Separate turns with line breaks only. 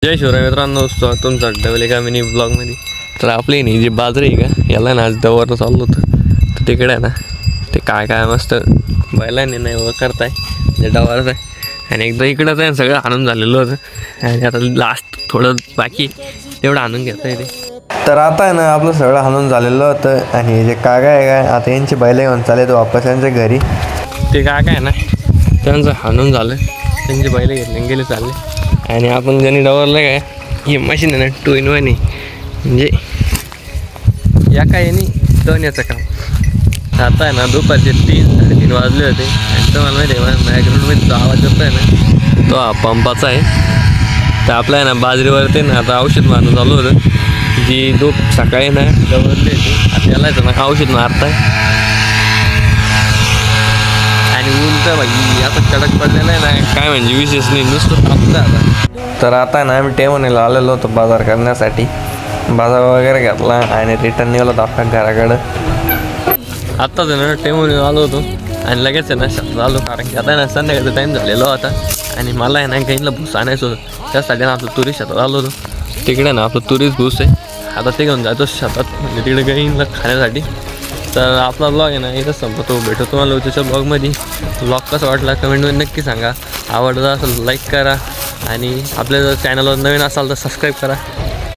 जय शिवराय मित्रांनो, तुमचा डबल एका मिनी ब्लॉगमध्ये. तर आपली नाही जी बाजरी आहे का, याला ना आज डवरनं चाललो होतं. तर तिकडे आहे ना ते काय मस्त बैलांनी नाही व करताय म्हणजे डवरच आहे. आणि एकदा इकडंच आहे सगळं आणून झालेलं होतं आणि आता लास्ट थोडं बाकी तेवढं आणून घेता येते. तर आता आहे ना आपलं सगळं आणून झालेलं होतं आणि जे काका आहे का आता यांची बैल घेऊन चालले तो वापस यांच्या घरी. ते काका आहे ना त्यांचं हाणून झालं, त्यांची बैल घेतले गेले चालले. आणि आपण ज्यांनी डवरलं काय ही मशीन आहे ना 2 in 1 म्हणजे या काय यांनी दोन याचं काम. आता आहे ना दुपारचे 3-3:30 वाजले होते आणि तुम्हाला माहिती आहे बॅकग्राऊंडमध्ये जो आवाज येतो आहे ना तो हा पंपाचा आहे. तर आपला आहे ना बाजरीवरती ना आता औषध मारणं चालू होतं. जी सकाळी ना डवरली होती आता याला येतं ना औषध मारताय. आणि ऊन तर भाई आता कडक पडलेलं आहे ना काय म्हणजे विशेष नाही, नुसतं तापतं आता. तर आता ना आम्ही टेमोनीला आलेलो होतो बाजार करण्यासाठी. बाजार वगैरे घेतला आणि रिटर्न निघालो होतो आपल्या घराकडं. आत्ताच ना टेमोनीला आलो होतो आणि लगेच आहे ना शेतात आलो, कारण की आता ना संध्याकाळचा टाईम झालेला होता आणि मला आहे ना गाईला भूस आणायचं होतं. त्यासाठी ना आपलं तुरी शेतात आलो होतो. तिकडे ना आपलं तुरीच भूस आहे, आता ते घेऊन जातो शेतात म्हणजे तिकडे गाईला खाण्यासाठी. तर आपला ब्लॉग आहे ना इथं संपतो. भेटतो तुम्हाला उद्याच्या ब्लॉगमध्ये. ब्लॉग कसा वाटला कमेंटमध्ये नक्की सांगा. आवडला असेल लाईक करा आणि आपल्या जर चॅनलवर नवीन असाल तर सबस्क्राईब करा.